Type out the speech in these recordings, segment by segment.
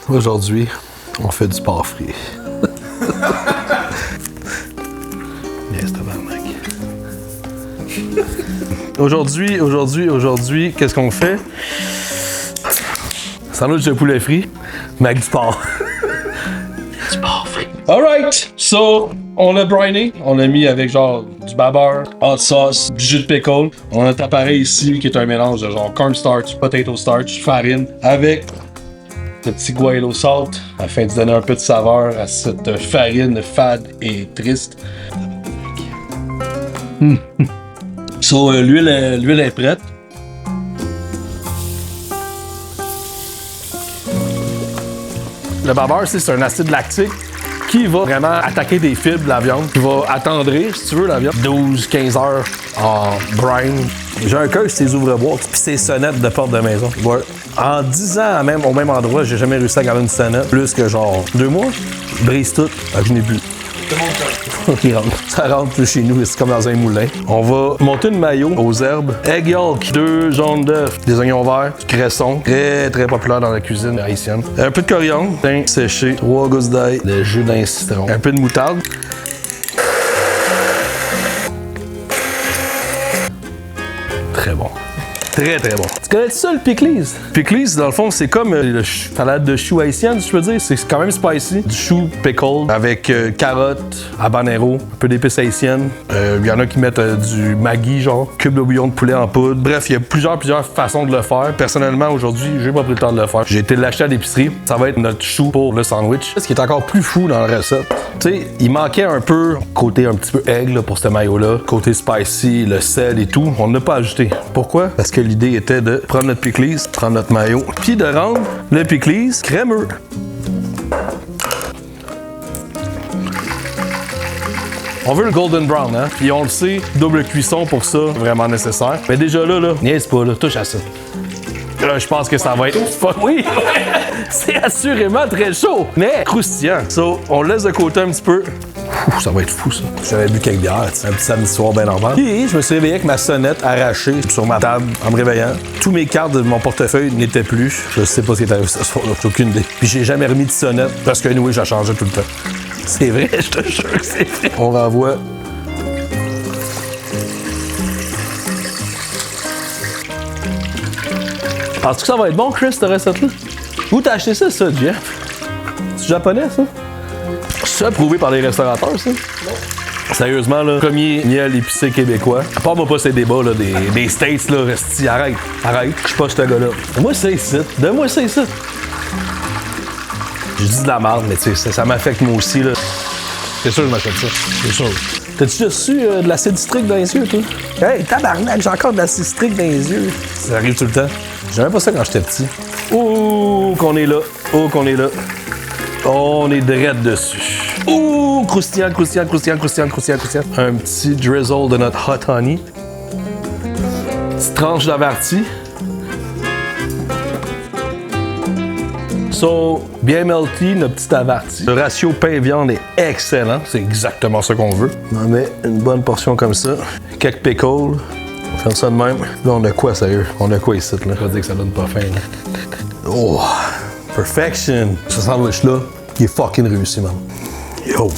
Aujourd'hui, on fait du porc frit. Yes, tabarnak. Aujourd'hui, qu'est-ce qu'on fait? Sandwich de poulet frit, mais avec du porc. Du porc frit. Alright, so, on l'a briné, on l'a mis avec genre du babeur, hot sauce, du jus de pickle. On a notre appareil ici qui est un mélange de genre cornstarch, potato starch, farine, avec le petit guaylo salt afin de donner un peu de saveur à cette farine fade et triste. So, l'huile est prête. Le babeur, c'est un acide lactique qui va vraiment attaquer des fibres de la viande, qui va attendrir, si tu veux, la viande. 12-15 heures en brine. J'ai un cœur sur ces ouvre-boîtes puis ces sonnettes de porte de maison. Ouais. En 10 ans au même endroit, j'ai jamais réussi à garder une sonnette. Plus que genre 2 mois, je brise tout, je n'ai plus. Ça rentre chez nous, c'est comme dans un moulin. On va monter une mayo aux herbes, egg yolk, 2 jaunes d'œufs, des oignons verts, du cresson, très très populaire dans la cuisine haïtienne. Un peu de coriandre, thym séché, 3 gousses d'ail, le jus d'un citron, un peu de moutarde. Très bon. Très très bon. Tu connais ça le pickles? Pickles, dans le fond, c'est comme le salade de choux haïtienne, si je peux dire. C'est quand même spicy. Du chou pickle avec carottes, habanero, un peu d'épices haïtiennes. Il y en a qui mettent du Maggi, genre cube de bouillon de poulet en poudre. Bref, il y a plusieurs façons de le faire. Personnellement, aujourd'hui, j'ai pas pris le temps de le faire. J'ai été l'acheter à l'épicerie. Ça va être notre chou pour le sandwich. Ce qui est encore plus fou dans la recette, tu sais, il manquait un peu côté un petit peu aigle pour ce maillot-là. Côté spicy, le sel et tout. On n'a pas ajouté. Pourquoi? Parce que l'idée était de prendre notre pickles, prendre notre maillot, puis de rendre le pickles crémeux. On veut le golden brown, hein? Puis on le sait, double cuisson pour ça, vraiment nécessaire. Mais déjà là, niaise pas, là, touche à ça. Là, je pense que ça va être fun. Oui, c'est assurément très chaud, mais croustillant. So, on le laisse de côté un petit peu. Ouh, ça va être fou, ça. J'avais bu quelques bières, un petit samedi soir bien normal. Puis, je me suis réveillé avec ma sonnette arrachée sur ma table en me réveillant. Tous mes cartes de mon portefeuille n'étaient plus. Je sais pas ce qui est arrivé ce soir-là, j'ai aucune idée. Puis, j'ai jamais remis de sonnette parce que nous, je la changeais tout le temps. C'est vrai, je te jure que c'est vrai. On renvoie. Penses-tu que ça va être bon, Chris, cette recette-là? Où t'as acheté ça, Jeff? C'est japonais, ça? C'est approuvé par les restaurateurs, ça? Non. Sérieusement, là, premier miel épicé québécois. Parle-moi pas ces débats, là, des States, là, resti, arrête. Je suis pas ce gars-là. Donne-moi ça ici. Donne-moi ça ici. Je dis de la merde, mais tu sais, ça m'affecte moi aussi, là. C'est sûr que je m'achète ça. C'est sûr. T'as-tu reçu de l'acide citrique dans les yeux, toi? Hey, tabarnak, j'ai encore de l'acide citrique dans les yeux. Ça arrive tout le temps. J'aimais pas ça quand j'étais petit. Oh, qu'on est là. Oh, qu'on est là. On est drette dessus. Ouh, croustillant. Un petit drizzle de notre hot honey. Petite tranche d'averti. So, bien melty, notre petit averti. Le ratio pain-viande est excellent. C'est exactement ce qu'on veut. On met une bonne portion comme ça. Quelques pickles. On fait ça de même. Là, on a quoi, sérieux? On a quoi ici, là? Je vais dire que ça donne pas faim, là. Oh! Perfection! Ce sandwich-là, il est fucking réussi, man. Yo!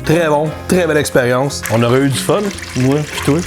Très bon, très belle expérience. On aurait eu du fun, moi pis toi.